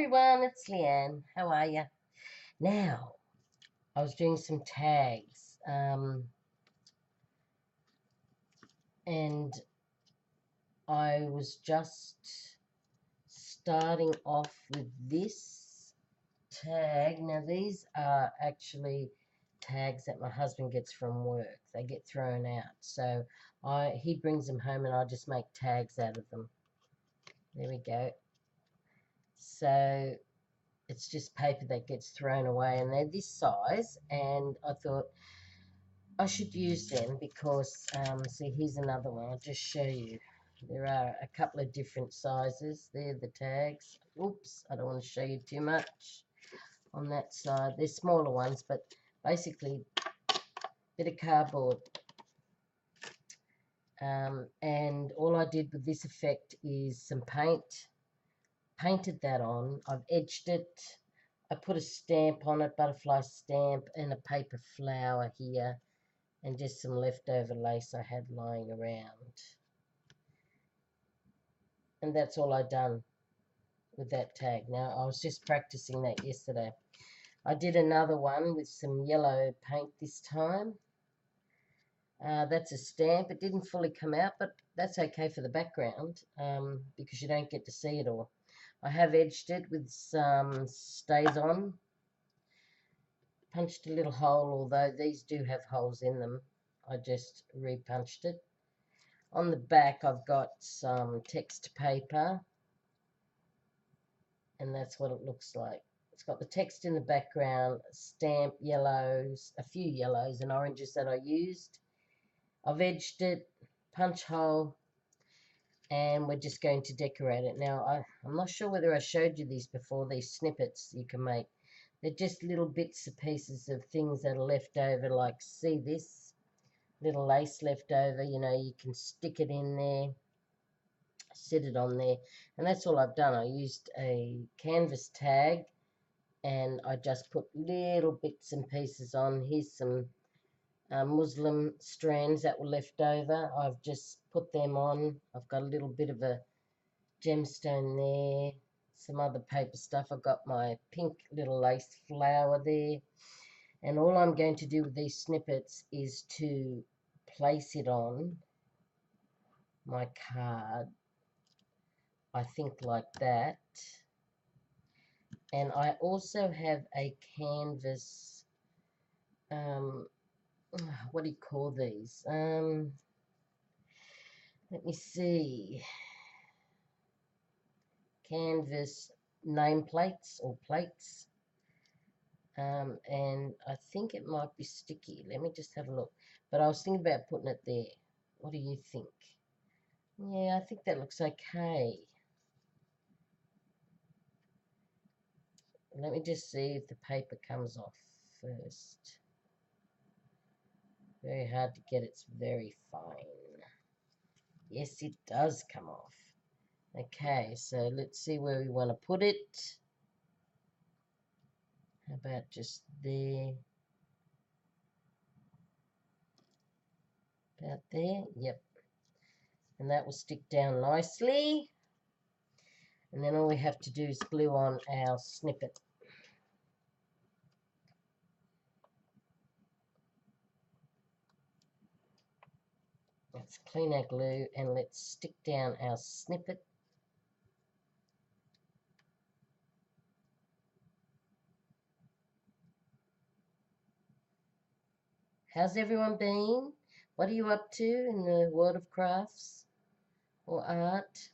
everyone, it's Leanne. How are you? Now, I was doing some tags, and I was just starting off with this tag. Now, these are actually tags that my husband gets from work. They get thrown out, so he brings them home, and I just make tags out of them. There we go. So it's just paper that gets thrown away, and they're this size, and I thought I should use them because, see, here's another one. I'll just show you. There are a couple of different sizes. They're the tags. Oops, I don't want to show you too much on that side. They're smaller ones, but basically a bit of cardboard. And all I did with this effect is some paint. Painted that on. I've edged it. I put a stamp on it, butterfly stamp, and a paper flower here, and just some leftover lace I had lying around. And that's all I've done with that tag. Now, I was just practicing that yesterday. I did another one with some yellow paint this time. That's a stamp. It didn't fully come out, but that's okay for the background because you don't get to see it all. I have edged it with some Stays On. Punched a little hole, although these do have holes in them. I just repunched it. On the back, I've got some text paper, and that's what it looks like. It's got the text in the background, stamp yellows, a few yellows and oranges that I used. I've edged it, punch hole, and we're just going to decorate it. Now, I'm not sure whether I showed you these before, these snippets you can make. They're just little bits and pieces of things that are left over, like, see this? Little lace left over, you know, you can stick it in there, sit it on there, and that's all I've done. I used a canvas tag, and I just put little bits and pieces on. Here's some muslin strands that were left over. I've just put them on. I've got a little bit of a gemstone there, some other paper stuff. I've got my pink little lace flower there. And all I'm going to do with these snippets is to place it on my card, I think like that. And I also have a canvas, what do you call these? Let me see. Canvas nameplates or plates. And I think it might be sticky. Let me just have a look. But I was thinking about putting it there. What do you think? Yeah, I think that looks okay. Let me just see if the paper comes off first. Very hard to get. It's very fine. Yes, it does come off. Okay, so let's see where we want to put it. How about just there? About there? Yep. And that will stick down nicely. And then all we have to do is glue on our snippet. Let's clean our glue and let's stick down our snippet. How's everyone been? What are you up to in the world of crafts or art?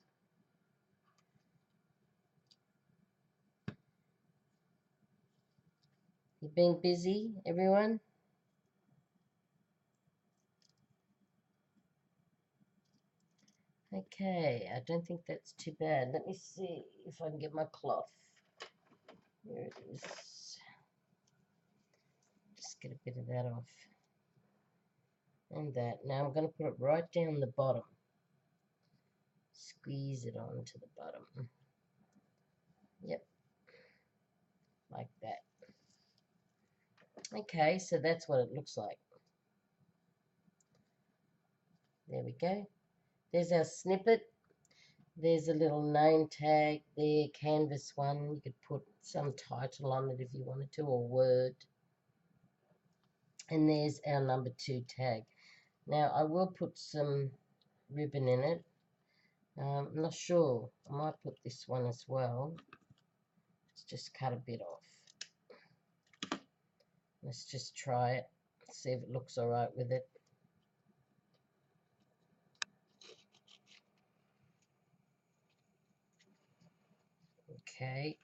You been busy, everyone? Okay, I don't think that's too bad. Let me see if I can get my cloth. Here it is. Just get a bit of that off. And that. Now I'm going to put it right down the bottom. Squeeze it onto the bottom. Yep. Like that. Okay, so that's what it looks like. There we go. There's our snippet. There's a little name tag there, canvas one. You could put some title on it if you wanted to, or word. And there's our number 2 tag. Now I will put some ribbon in it. I'm not sure. I might put this one as well. Let's just cut a bit off. Let's just try it. See if it looks alright with it. Okay.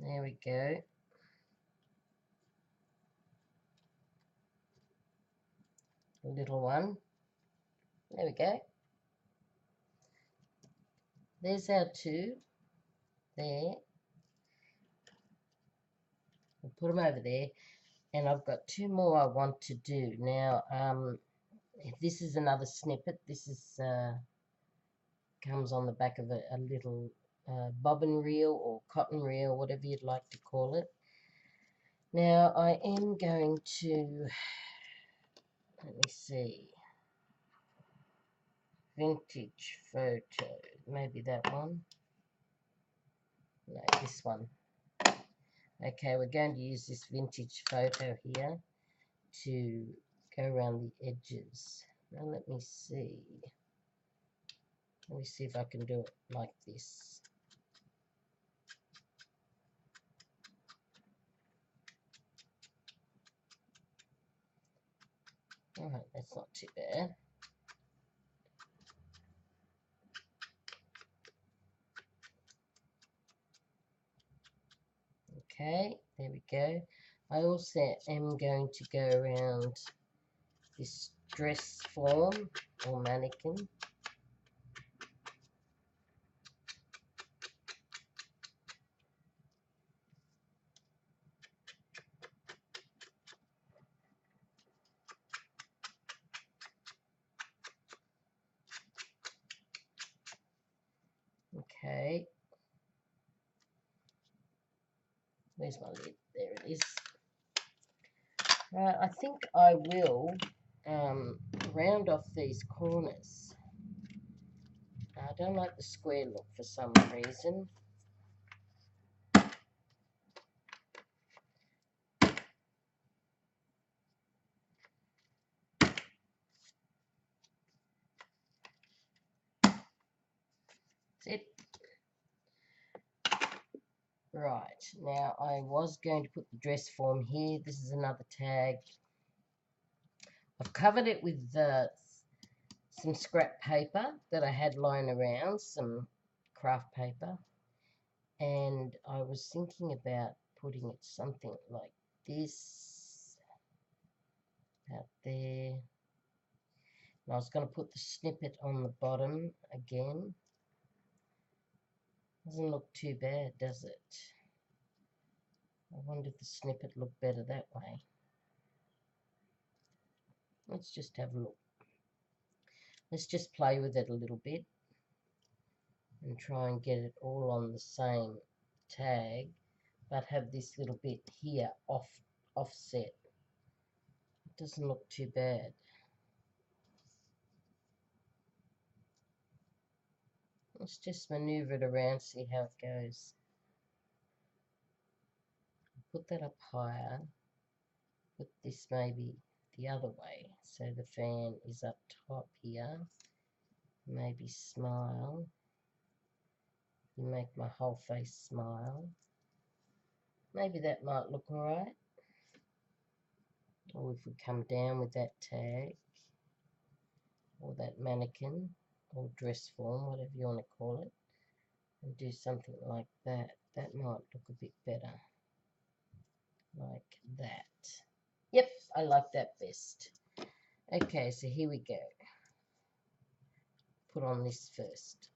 There we go. A little one. There we go. There's our 2. There. We'll put them over there. And I've got 2 more I want to do. Now, this is another snippet. This is comes on the back of a little bobbin reel or cotton reel, whatever you'd like to call it. Now, I am going to, let me see, vintage photo, maybe that one. No, this one. Okay, we're going to use this vintage photo here to go around the edges. Now let me see. Let me see if I can do it like this. Alright, that's not too bad. Okay, there we go. I also am going to go around this dress form or mannequin. Okay. Where's my lid? There it is. Right, I think I will round off these corners. I don't like the square look for some reason. That's it. Right, now I was going to put the dress form here. This is another tag. I've covered it with some scrap paper that I had lying around, some craft paper. And I was thinking about putting it something like this out there. And I was going to put the snippet on the bottom again. Doesn't look too bad, does it? I wonder if the snippet looked better that way. Let's just have a look. Let's just play with it a little bit and try and get it all on the same tag, but have this little bit here offset. It doesn't look too bad. Let's just maneuver it around, see how it goes. Put that up higher. Put this maybe the other way, so the fan is up top here. Maybe smile. You make my whole face smile. Maybe that might look alright. Or if we come down with that tag, or that mannequin, or dress form, whatever you want to call it, and do something like that. That might look a bit better. Like that. Yep, I like that best. Okay, so here we go. Put on this first.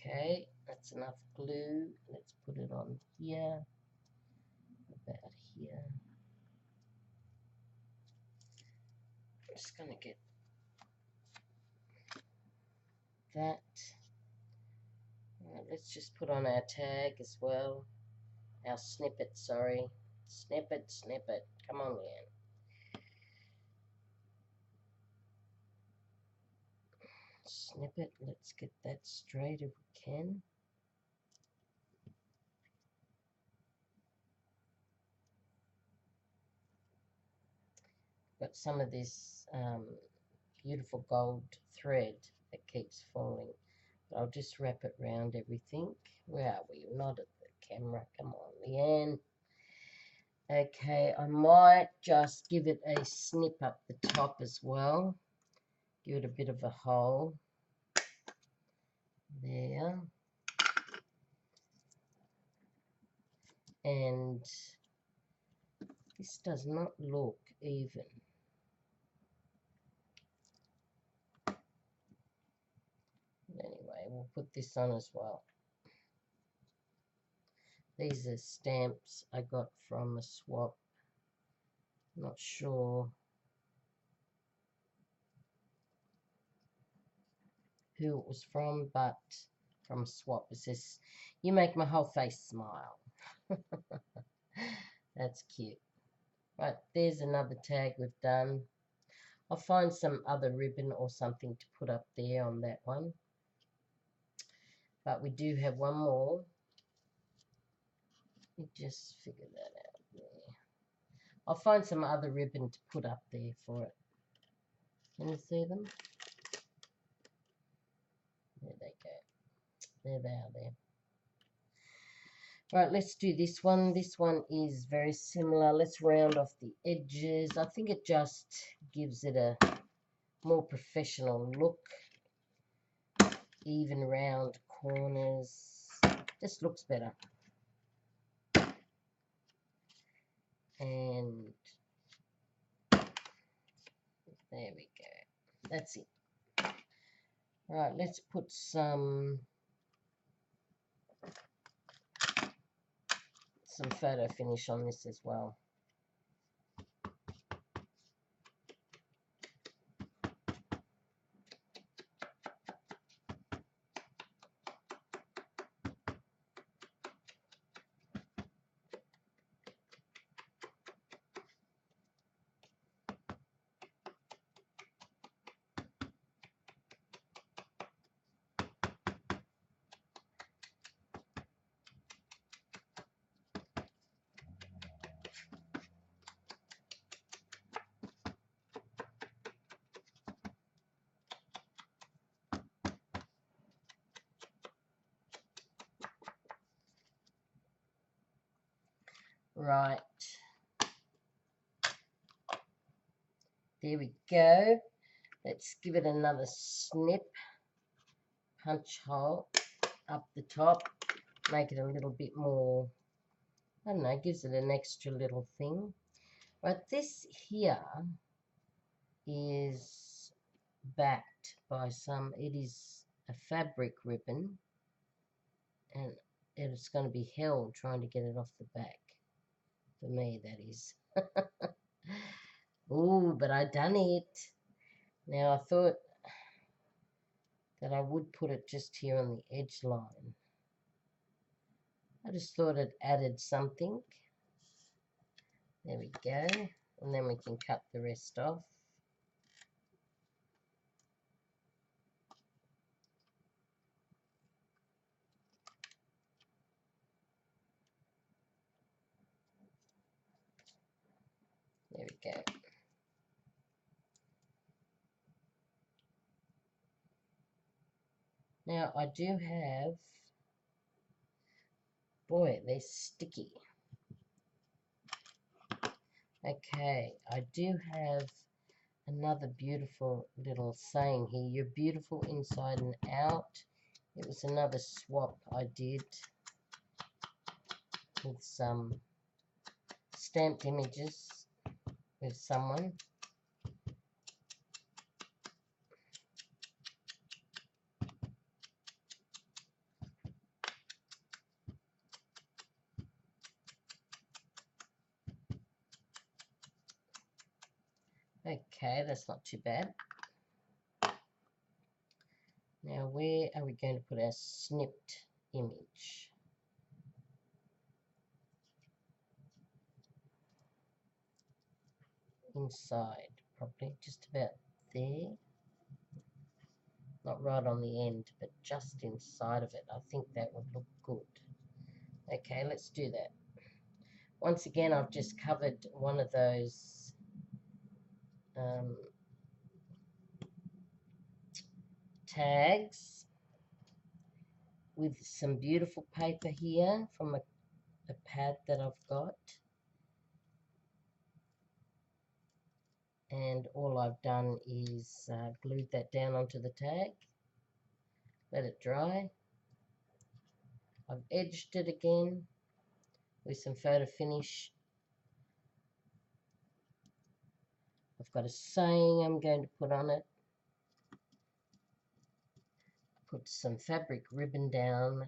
Okay, that's enough glue. Let's put it on here, about here. I'm just going to get that. Right, let's just put on our tag as well. Our snippet, sorry. Snippet. Come on, Leanne. Snippet, let's get that straight if we can. Got some of this beautiful gold thread that keeps falling. But I'll just wrap it around everything. Where are we? Not at the camera. Come on, Leanne. Okay, I might just give it a snip up the top as well. Give it a bit of a hole. There. And this does not look even. Anyway, we'll put this on as well. These are stamps I got from a swap. Not sure who it was from, but from a swap. It says, "You make my whole face smile." That's cute. Right, there's another tag we've done. I'll find some other ribbon or something to put up there on that one. But we do have one more. Let me just figure that out there. I'll find some other ribbon to put up there for it. Can you see them? There they go. There they are there. Right, let's do this one. This one is very similar. Let's round off the edges. I think it just gives it a more professional look. Even round corners. Just looks better. And there we go. That's it. Right, let's put some photo finish on this as well. Right, there we go. Let's give it another snip, punch hole up the top, make it a little bit more, I don't know, gives it an extra little thing. Right, this here is backed by it is a fabric ribbon, and it's going to be hell trying to get it off the back. For me, that is. Ooh, but I done it. Now, I thought that I would put it just here on the edge line. I just thought it added something. There we go. And then we can cut the rest off. There we go. Now, I do have, boy, they're sticky. Okay, I do have another beautiful little saying here. You're beautiful inside and out. It was another swap I did with some stamped images with someone. Okay, that's not too bad. Now Now, where are we going to put our snipped image? Inside, probably just about there. Not right on the end, but just inside of it. I think that would look good. Okay, let's do that. Once again, I've just covered one of those tags with some beautiful paper here from a pad that I've got. And all I've done is glued that down onto the tag, let it dry. I've edged it again with some photo finish. I've got a saying I'm going to put on it. Put some fabric ribbon down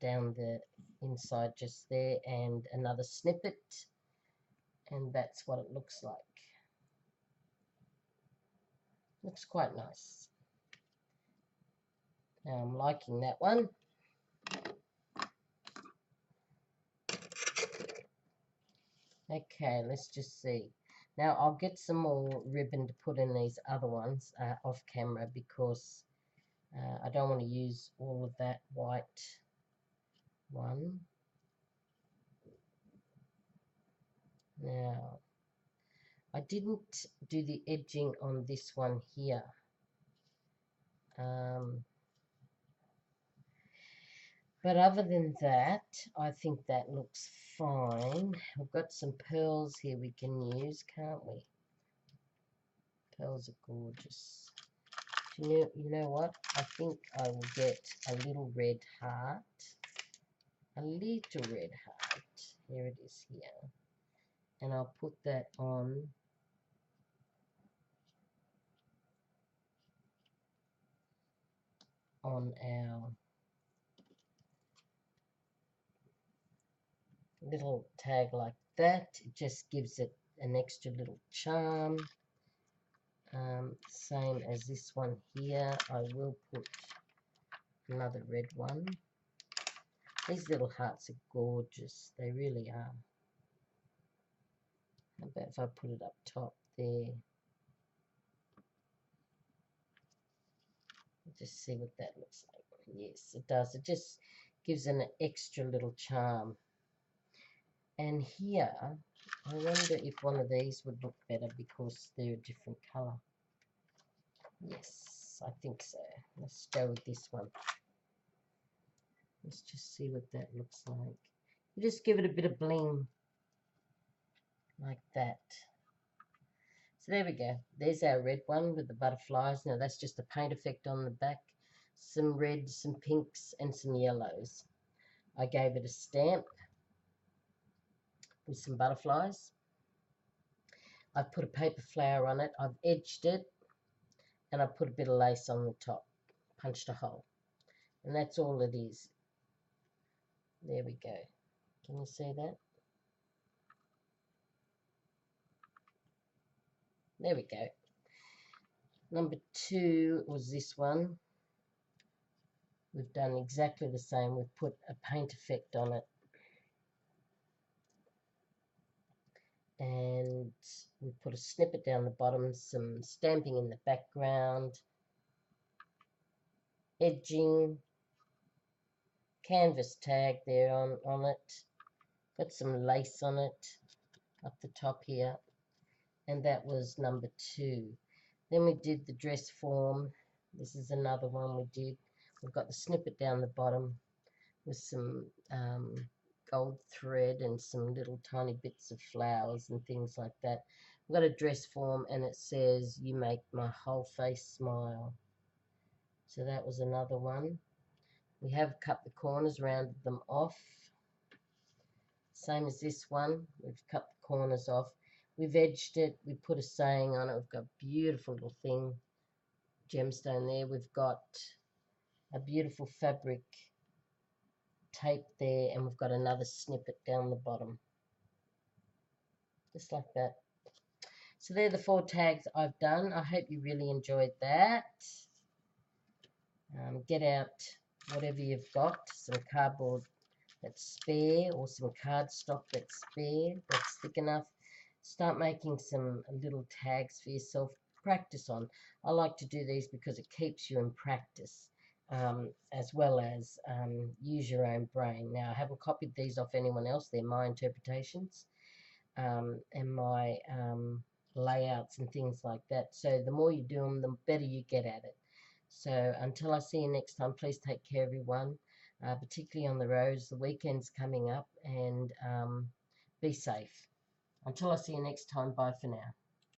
the inside just there, and another snippet, and that's what it looks like. Looks quite nice. Now I'm liking that one. Okay, let's just see. Now I'll get some more ribbon to put in these other ones off camera, because I don't want to use all of that white one. Now, I didn't do the edging on this one here. But other than that, I think that looks fine. We've got some pearls here we can use, can't we? Pearls are gorgeous. You know what? I think I will get a little red heart. A little red heart. Here it is here. And I'll put that on our little tag like that. It just gives it an extra little charm. Same as this one here. I will put another red one. These little hearts are gorgeous. They really are. How about if I put it up top there? Just see what that looks like. Yes, it does. It just gives an extra little charm. And here, I wonder if one of these would look better because they're a different colour. Yes, I think so. Let's go with this one. Let's just see what that looks like. You just give it a bit of bling, like that. So there we go. There's our red one with the butterflies. Now that's just a paint effect on the back. Some reds, some pinks, and some yellows. I gave it a stamp with some butterflies. I've put a paper flower on it. I've edged it, and I've put a bit of lace on the top. Punched a hole. And that's all it is. There we go. Can you see that? There we go. Number 2 was this one. We've done exactly the same. We've put a paint effect on it. And we put a snippet down the bottom, some stamping in the background, edging, canvas tag there on it, got some lace on it up the top here, and that was number 2. Then we did the dress form. This is another one we did. We've got the snippet down the bottom with some gold thread and some little tiny bits of flowers and things like that. We've got a dress form, and it says, "You make my whole face smile." So that was another one. We have cut the corners, rounded them off. Same as this one. We've cut the corners off. We've edged it. We put a saying on it. We've got a beautiful little thing, gemstone there. We've got a beautiful fabric tape there, and we've got another snippet down the bottom. Just like that. So they're the 4 tags I've done. I hope you really enjoyed that. Get out whatever you've got, some cardboard that's spare or some cardstock that's spare, that's thick enough. Start making some little tags for yourself. Practice on. I like to do these because it keeps you in practice, as well as use your own brain. Now, I haven't copied these off anyone else. They're my interpretations, and my layouts and things like that. So the more you do them, the better you get at it. So until I see you next time, please take care, everyone, particularly on the roads. The weekend's coming up, and be safe. Until I see you next time, bye for now.